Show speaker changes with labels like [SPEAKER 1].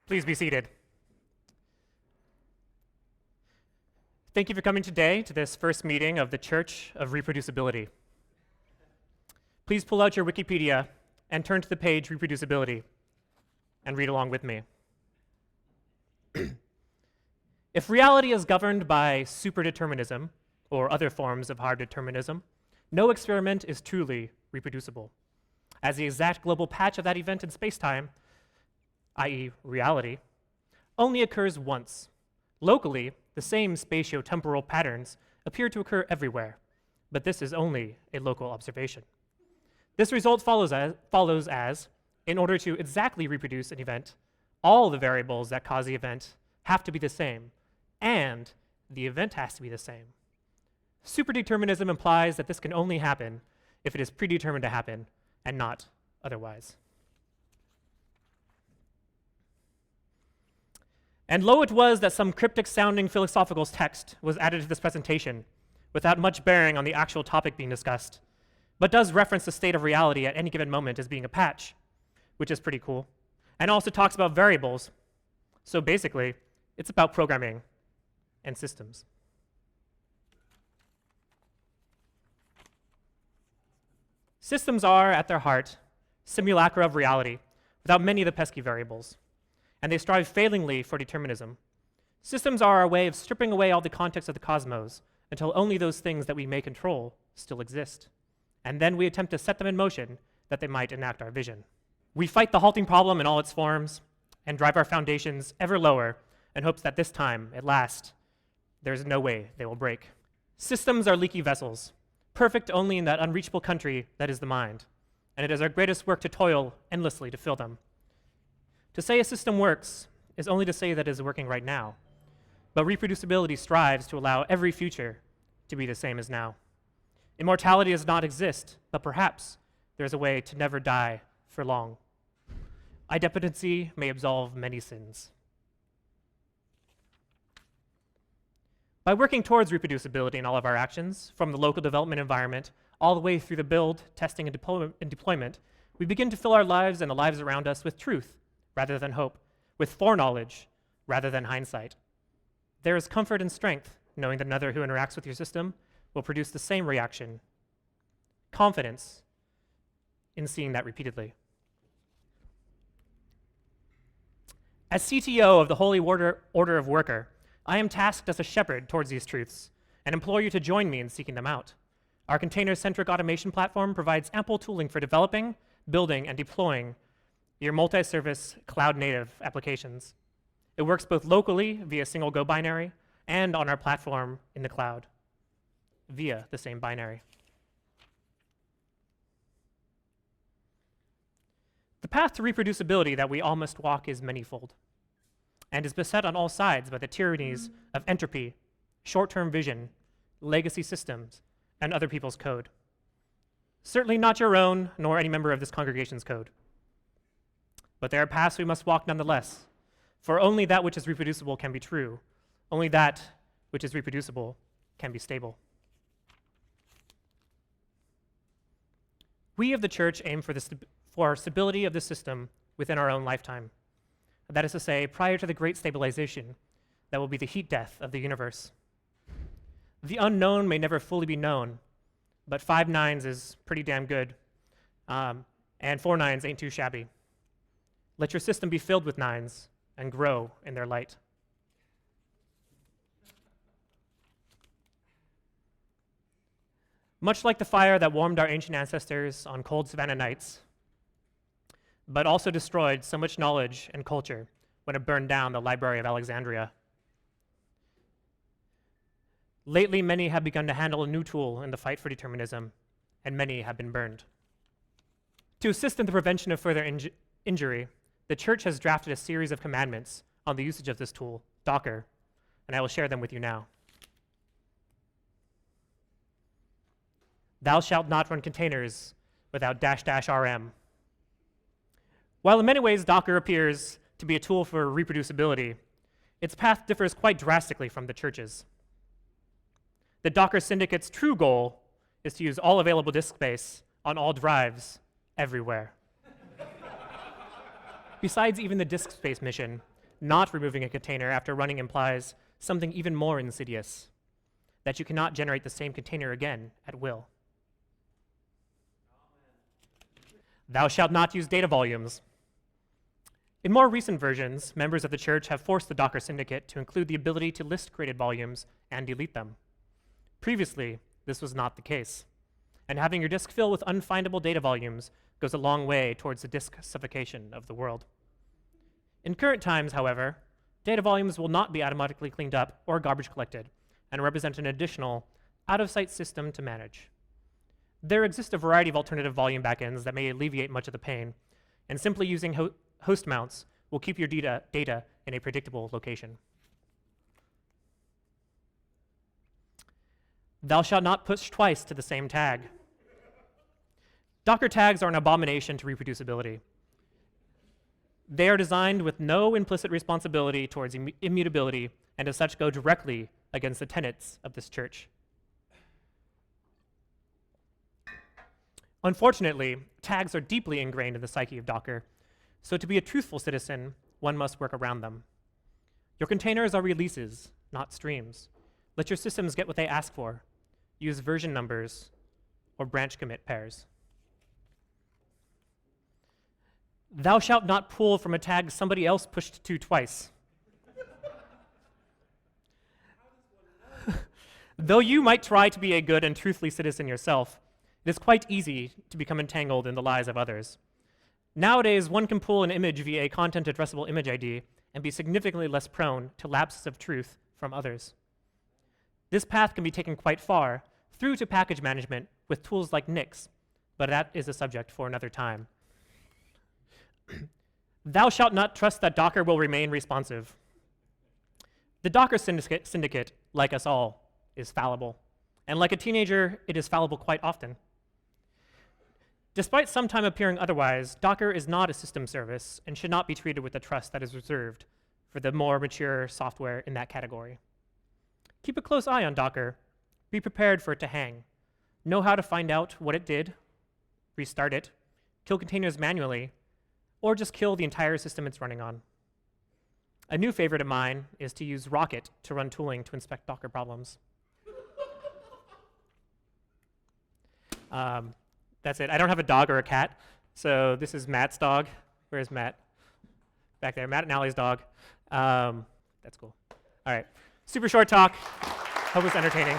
[SPEAKER 1] Please be seated. Thank you for coming today to this first meeting of the Church of Reproducibility. Please pull out your Wikipedia and turn to the page Reproducibility and read along with me. If reality is governed by superdeterminism or other forms of hard determinism, no experiment is truly reproducible, as the exact global patch of that event in space-time, i.e. reality, only occurs once. Locally, the same spatio-temporal patterns appear to occur everywhere, but this is only a local observation. This result follows as, in order to exactly reproduce an event, all the variables that cause the event have to be the same, and the event has to be the same. Superdeterminism implies that this can only happen if it is predetermined to happen and not otherwise. And lo it was that some cryptic-sounding philosophical text was added to this presentation without much bearing on the actual topic being discussed, but does reference the state of reality at any given moment as being a patch, which is pretty cool, and also talks about variables. So basically, it's about programming and systems. Systems are, at their heart, simulacra of reality without many of the pesky variables, and they strive failingly for determinism. Systems are our way of stripping away all the context of the cosmos until only those things that we may control still exist. And then we attempt to set them in motion that they might enact our vision. We fight the halting problem in all its forms and drive our foundations ever lower in hopes that this time, at last, there is no way they will break. Systems are leaky vessels, perfect only in that unreachable country that is the mind, and it is our greatest work to toil endlessly to fill them. To say a system works is only to say that it is working right now, but reproducibility strives to allow every future to be the same as now. Immortality does not exist, but perhaps there is a way to never die for long. Idependency may absolve many sins. By working towards reproducibility in all of our actions, from the local development environment all the way through the build, testing, and deployment, we begin to fill our lives and the lives around us with truth rather than hope, with foreknowledge rather than hindsight. There is comfort and strength knowing that another who interacts with your system will produce the same reaction. Confidence in seeing that repeatedly. As CTO of the Holy Order of Wercker, I am tasked as a shepherd towards these truths and implore you to join me in seeking them out. Our container-centric automation platform provides ample tooling for developing, building, and deploying your multi-service cloud-native applications. It works both locally via single Go binary and on our platform in the cloud via the same binary. The path to reproducibility that we all must walk is manyfold and is beset on all sides by the tyrannies of entropy, short-term vision, legacy systems, and other people's code. Certainly not your own, nor any member of this congregation's code. But there are paths we must walk nonetheless, for only that which is reproducible can be true. Only that which is reproducible can be stable. We of the church aim for stability of the system within our own lifetime. That is to say, prior to the great stabilization that will be the heat death of the universe. The unknown may never fully be known, but 5 nines is pretty damn good, and 4 nines ain't too shabby. Let your system be filled with nines and grow in their light. Much like the fire that warmed our ancient ancestors on cold savannah nights, but also destroyed so much knowledge and culture when it burned down the Library of Alexandria. Lately, many have begun to handle a new tool in the fight for determinism, and many have been burned. To assist in the prevention of further injury, the church has drafted a series of commandments on the usage of this tool, Docker, and I will share them with you now. Thou shalt not run containers without --rm. While in many ways Docker appears to be a tool for reproducibility, its path differs quite drastically from the church's. The Docker Syndicate's true goal is to use all available disk space on all drives everywhere. Besides even the disk space mission, not removing a container after running implies something even more insidious, that you cannot generate the same container again at will. Thou shalt not use data volumes. In more recent versions, members of the church have forced the Docker syndicate to include the ability to list created volumes and delete them. Previously, this was not the case, and having your disk fill with unfindable data volumes goes a long way towards the disk suffocation of the world. In current times, however, data volumes will not be automatically cleaned up or garbage collected, and represent an additional out-of-sight system to manage. There exist a variety of alternative volume backends that may alleviate much of the pain, and simply using host mounts will keep your data in a predictable location. Thou shalt not push twice to the same tag. Docker tags are an abomination to reproducibility. They are designed with no implicit responsibility towards immutability, and as such go directly against the tenets of this church. Unfortunately, tags are deeply ingrained in the psyche of Docker, so to be a truthful citizen, one must work around them. Your containers are releases, not streams. Let your systems get what they ask for. Use version numbers or branch commit pairs. Thou shalt not pull from a tag somebody else pushed to twice. Though you might try to be a good and truthful citizen yourself, it is quite easy to become entangled in the lies of others. Nowadays, one can pull an image via a content addressable image ID and be significantly less prone to lapses of truth from others. This path can be taken quite far, through to package management with tools like Nix, but that is a subject for another time. Thou shalt not trust that Docker will remain responsive. The Docker syndicate, like us all, is fallible. And like a teenager, it is fallible quite often. Despite sometime appearing otherwise, Docker is not a system service and should not be treated with the trust that is reserved for the more mature software in that category. Keep a close eye on Docker. Be prepared for it to hang. Know how to find out what it did, restart it, kill containers manually, or just kill the entire system it's running on. A new favorite of mine is to use Rocket to run tooling to inspect Docker problems. That's it. I don't have a dog or a cat, so this is Matt's dog. Where's Matt? Back there. Matt and Allie's dog. That's cool. All right. Super short talk. Hope it's entertaining.